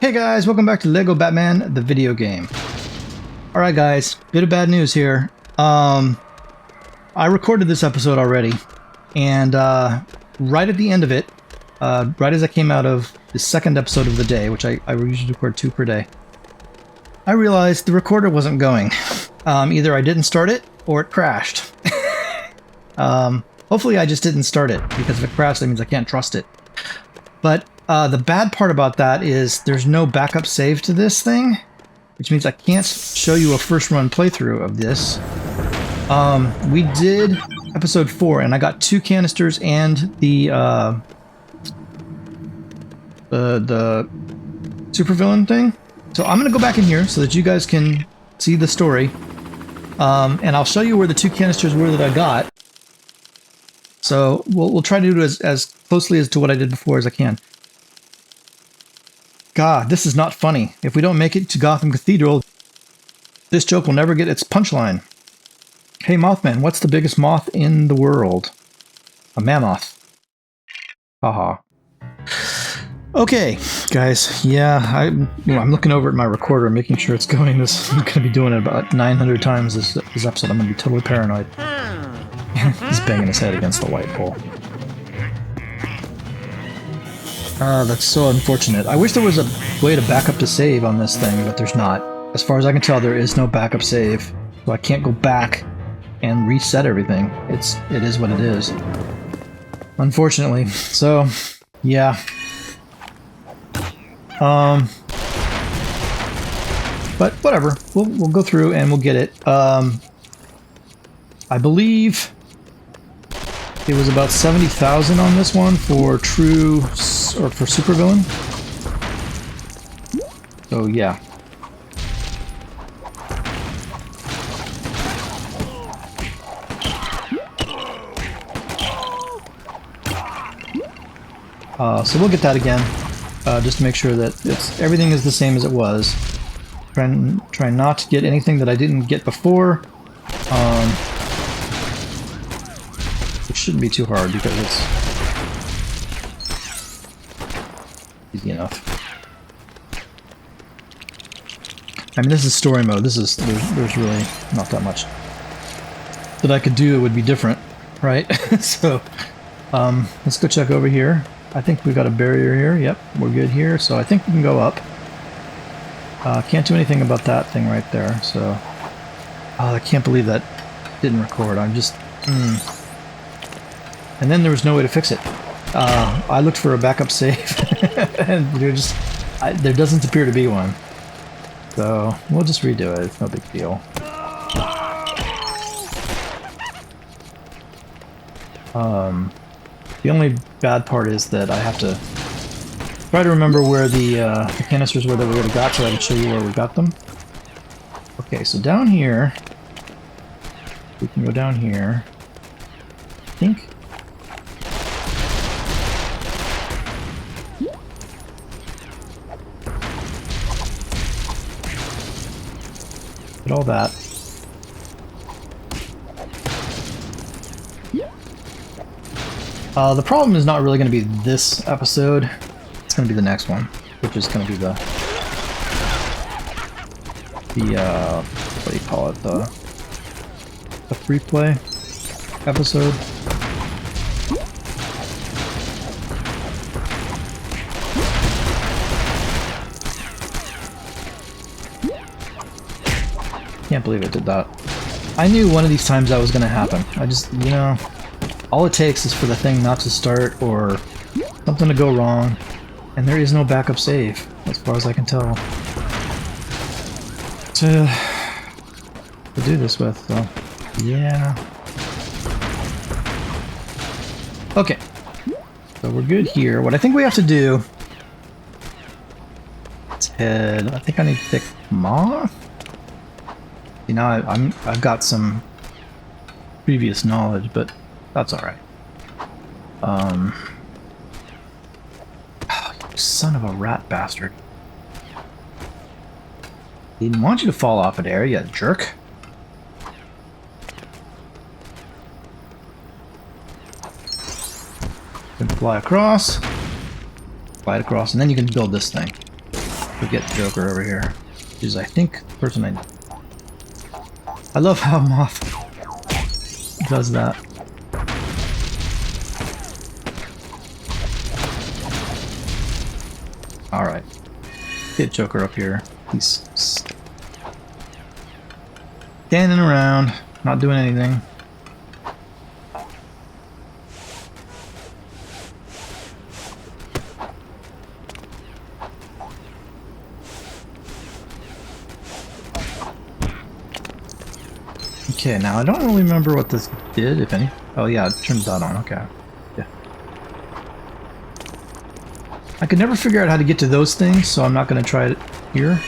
Hey guys, welcome back to Lego Batman, the video game. Alright guys, bit of bad news here. I recorded this episode already, and right at the end of it, right as I came out of the second episode of the day, which I usually record 2 per day, I realized the recorder wasn't going. Either I didn't start it, or it crashed. Hopefully I just didn't start it, because if it crashed, that means I can't trust it. But the bad part about that is there's no backup save to this thing, which means I can't show you a first run playthrough of this. We did episode 4, and I got 2 canisters and the supervillain thing. So I'm gonna go back in here so that you guys can see the story, and I'll show you where the 2 canisters were that I got. So we'll try to do it as closely as to what I did before as I can. God, this is not funny. If we don't make it to Gotham Cathedral, this joke will never get its punchline. Hey Mothman, what's the biggest moth in the world? A mammoth. Haha. Okay, guys. Yeah, I'm looking over at my recorder, making sure it's going. I'm going to be doing it about 900 times this episode. I'm going to be totally paranoid. He's banging his head against the light pole. That's so unfortunate. I wish there was a way to back up to save on this thing, but there's not. As far as I can tell, there is no backup save. So I can't go back and reset everything. It is what it is. Unfortunately. So, yeah. But whatever. We'll go through and we'll get it. I believe it was about 70,000 on this one for true, or for supervillain. So yeah. So we'll get that again, just to make sure that everything is the same as it was. Try not to get anything that I didn't get before. It shouldn't be too hard because it's easy enough. I mean, this is story mode. There's really not that much that I could do. It would be different, right? So let's go check over here. I think we got a barrier here. Yep, we're good here. So I think we can go up. Can't do anything about that thing right there. So I can't believe that didn't record. I'm just and then there was no way to fix it. I looked for a backup save, and there doesn't appear to be one. So we'll just redo it. It's no big deal. The only bad part is that I have to try to remember where the canisters were that we would have got, so I can show you where we got them. Okay, so down here, we can go down here. I think. Get all that. The problem is not really going to be this episode. It's going to be the next one, which is going to be the what do you call it? The free play episode. Can't believe it did that. I knew one of these times that was going to happen. I just, you know, all it takes is for the thing not to start or something to go wrong, and there is no backup save, as far as I can tell, to do this with, so yeah. Okay, so we're good here. What I think we have to do, let's head, I think I need to pick Moth. You know, I've got some previous knowledge, but that's all right. Oh, you son of a rat bastard! Didn't want you to fall off of there, you jerk. Then fly across, and then you can build this thing. We'll get Joker over here. Which is, I think, the person I love how Moth does that. Alright. Get Joker up here. He's standing around, not doing anything. Okay, now I don't really remember what this did, if any. Oh yeah, it turns that on, okay. Yeah. I could never figure out how to get to those things, so I'm not going to try it here.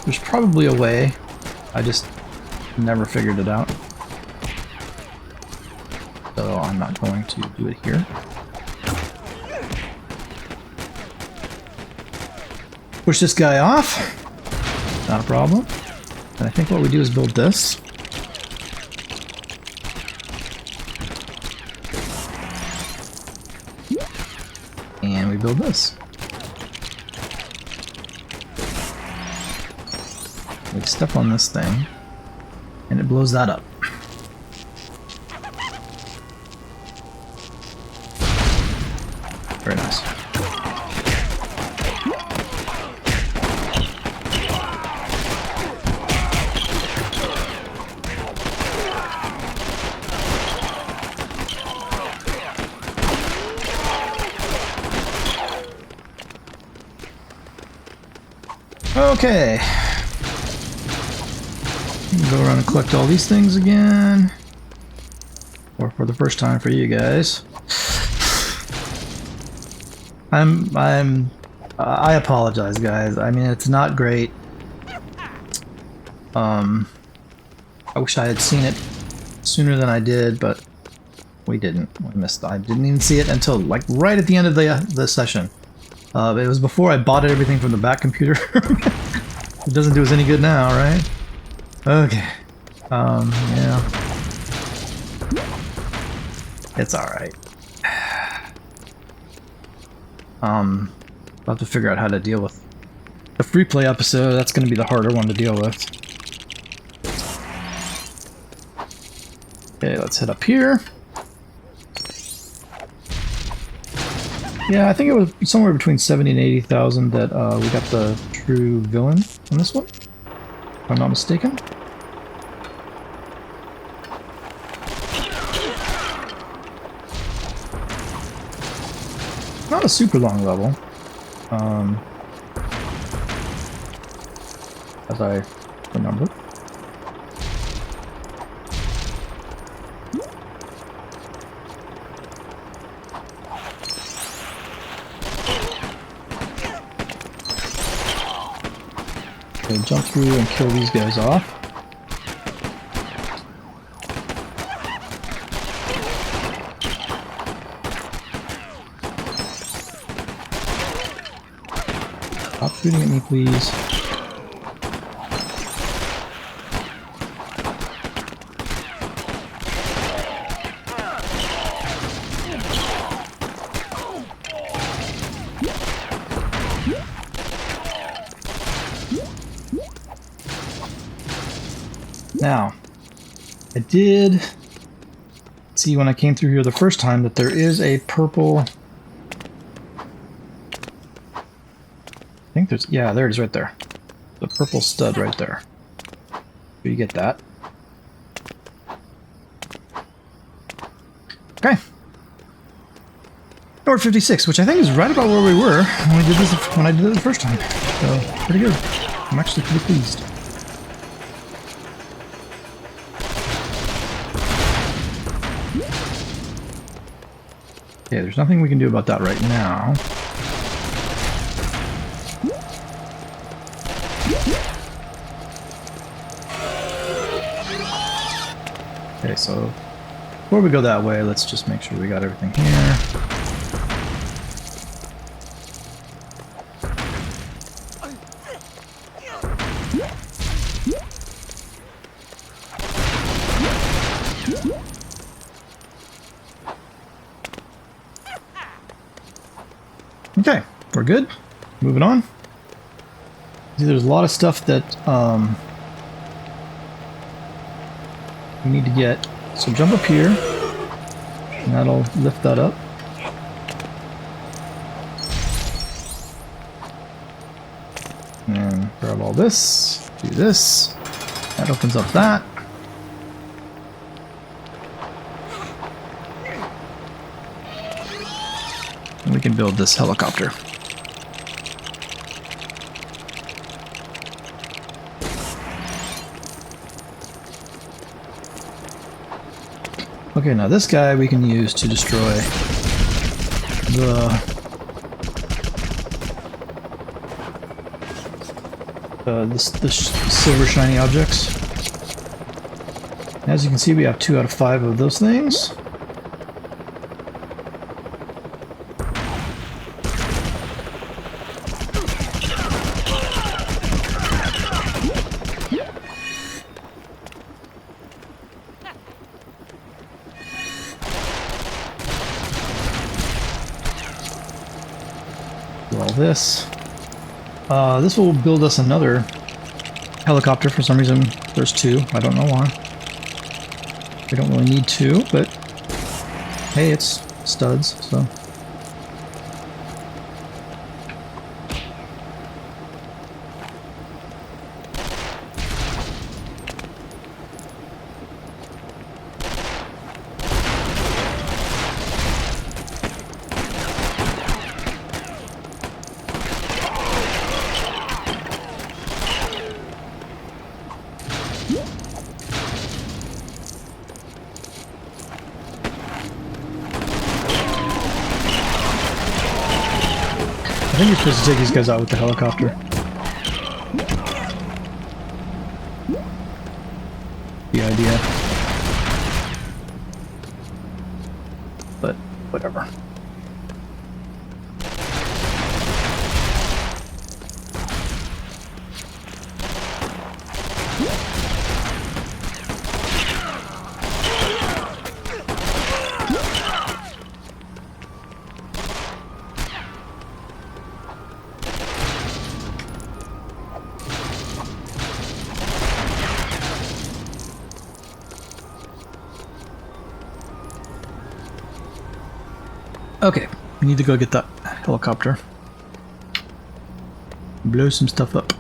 There's probably a way. I just never figured it out. So I'm not going to do it here. Push this guy off. Not a problem. And I think what we do is build this. And we build this. We step on this thing, and it blows that up. Very nice. Okay. Go around and collect all these things again. Or for the first time for you guys. I apologize, guys. I mean, it's not great. I wish I had seen it sooner than I did, but we didn't. We missed. I didn't even see it until like right at the end of the session. It was before I bought everything from the back computer. It doesn't do us any good now, right? Okay. Yeah. It's alright. I'll have to figure out how to deal with the free play episode. That's going to be the harder one to deal with. Okay, let's head up here. Yeah, I think it was somewhere between 70 and 80,000 that we got the true villain on this one, if I'm not mistaken. Not a super long level, as I remember. Okay, jump through and kill these guys off. Stop shooting at me, please. Now, I did see when I came through here the first time that there is a purple... I think there's... yeah, there it is right there. The purple stud right there. So you get that. Okay. North 56, which I think is right about where we were when I did it the first time. So, pretty good. I'm actually pretty pleased. Okay, there's nothing we can do about that right now. Okay, so before we go that way, let's just make sure we got everything here. Okay, we're good. Moving on. See, there's a lot of stuff that we need to get. So jump up here, and that'll lift that up. And grab all this, do this. That opens up that. And we can build this helicopter. Okay, now this guy we can use to destroy the silver shiny objects. As you can see, we have 2 out of 5 of those things. Do all this. This will build us another helicopter. For some reason, there's 2. I don't know why. We don't really need 2, but hey, it's studs, so. I think you're supposed to take these guys out with the helicopter. The idea. But, whatever. Okay, we need to go get that helicopter. Blow some stuff up. Did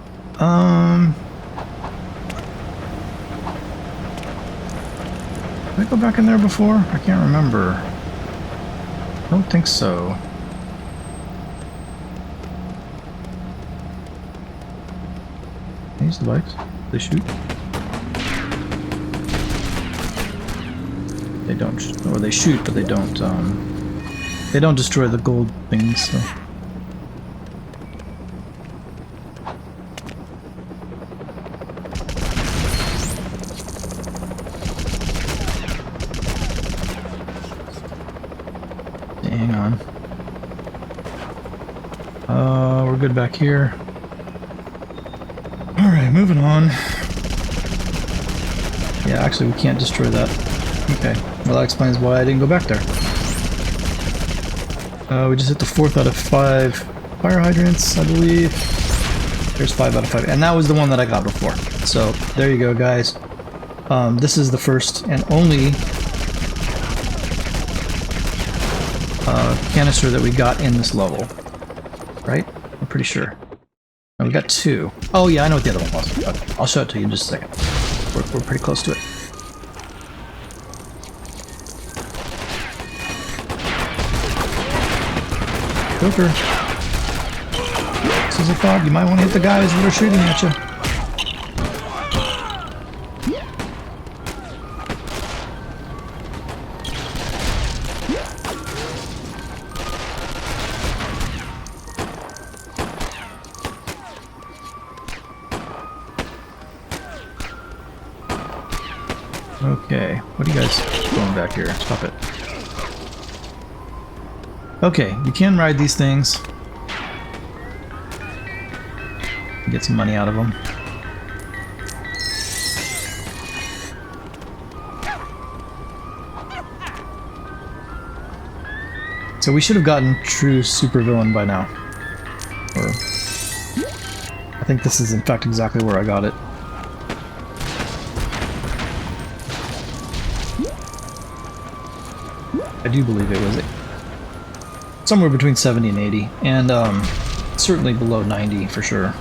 I go back in there before? I can't remember. I don't think so. These the bikes. They shoot. They don't, or they shoot, but they don't. They don't destroy the gold things. So. Hang on. We're good back here. Alright, moving on. Yeah, actually we can't destroy that. Okay, well that explains why I didn't go back there. We just hit the 4th out of 5 fire hydrants, I believe. There's 5 out of 5, and that was the one that I got before. So, there you go, guys. This is the first and only canister that we got in this level. Right? I'm pretty sure. And we got 2. Oh yeah, I know what the other one was. Okay, I'll show it to you in just a second. We're pretty close to it. Joker. This is a thought. You might want to hit the guys that are shooting at you. Okay, what are you guys doing back here? Stop it. Okay, you can ride these things. Get some money out of them. So we should have gotten true supervillain by now. Or I think this is in fact exactly where I got it. I do believe it was somewhere between 70 and 80, and certainly below 90 for sure.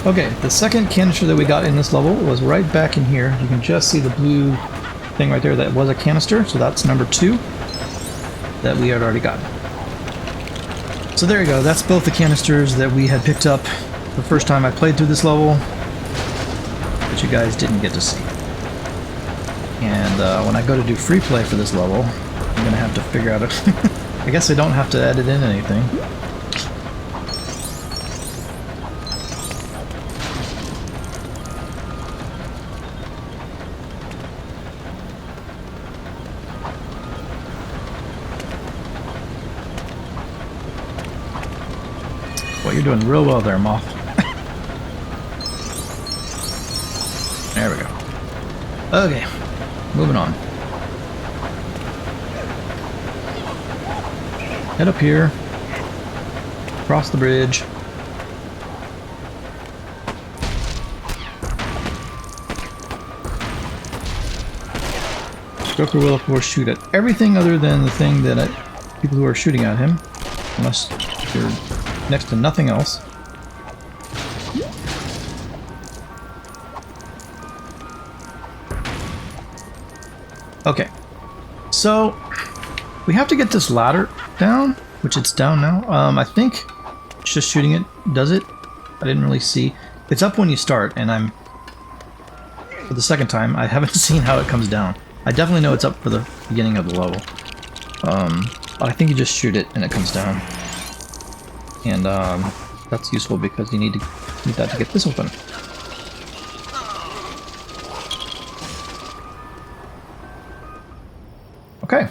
Okay, the second canister that we got in this level was right back in here. You can just see the blue thing right there. That was a canister, so that's number 2 that we had already gotten. So there you go, that's both the canisters that we had picked up the first time I played through this level, but you guys didn't get to see. And when I go to do free play for this level, I'm going to have to figure out I guess I don't have to edit in anything. Well, you're doing real well there, Moth. There we go. Okay, moving on. Head up here. Cross the bridge. Joker will, of course, shoot at everything other than the thing that people who are shooting at him, unless you're next to nothing else. Okay, so we have to get this ladder down, which it's down now. I think it's just shooting it does it. I didn't really see. It's up when you start, and for the second time, I haven't seen how it comes down. I definitely know it's up for the beginning of the level. But I think you just shoot it and it comes down. And that's useful because you need that to get this open. Okay,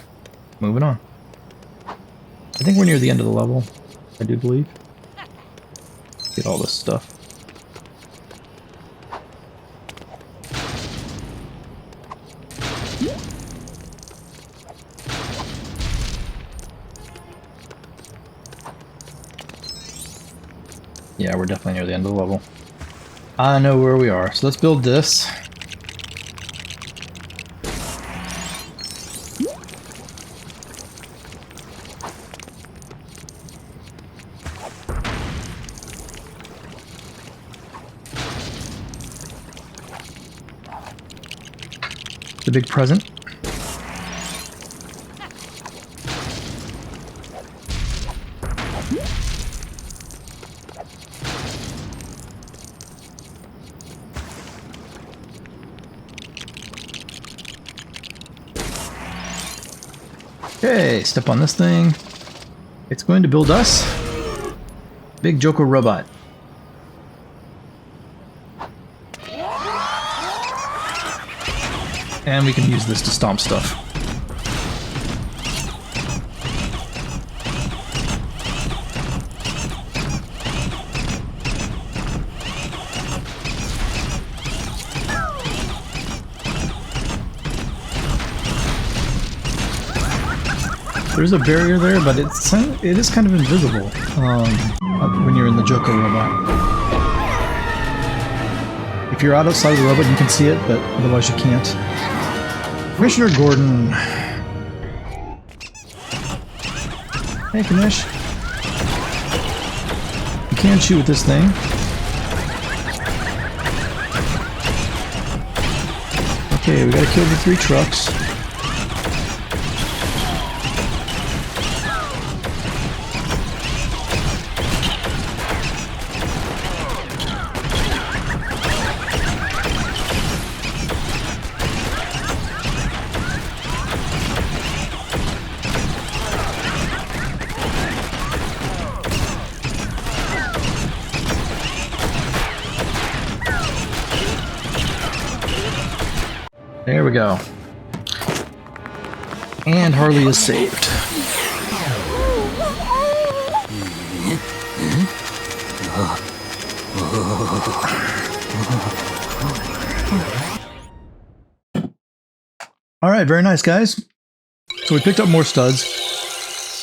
moving on. I think we're near the end of the level, I do believe. Get all this stuff. Yeah, we're definitely near the end of the level. I know where we are, so let's build this. The big present. Okay, step on this thing. It's going to build us big Joker robot. And we can use this to stomp stuff. There's a barrier there, but it is kind of invisible when you're in the Joker robot. If you're outside of the robot, you can see it, but otherwise you can't. Commissioner Gordan. Hey, Commish. You can shoot with this thing. Okay, we gotta kill the 3 trucks. There we go. And Harley is saved. All right, very nice, guys. So we picked up more studs.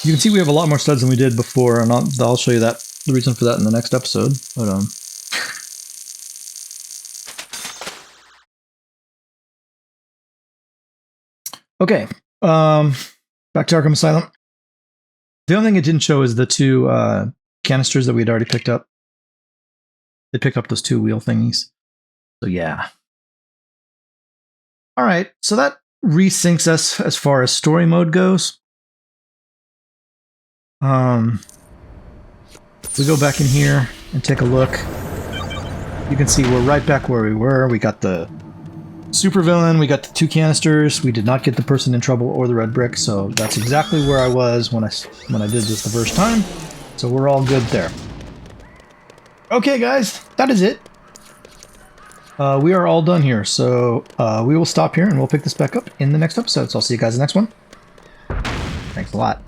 You can see we have a lot more studs than we did before, and I'll show you that, the reason for that in the next episode. But okay, back to Arkham Asylum. The only thing it didn't show is the two canisters that we'd already picked up. They picked up those two wheel thingies. So yeah. All right, so that resyncs us as far as story mode goes. We go back in here and take a look. You can see we're right back where we were. We got the supervillain, we got the two canisters. We did not get the person in trouble or the red brick, so that's exactly where I was when I did this the first time. So we're all good there. Okay, guys, that is it. We are all done here, so we will stop here and we'll pick this back up in the next episode. So I'll see you guys in the next one. Thanks a lot.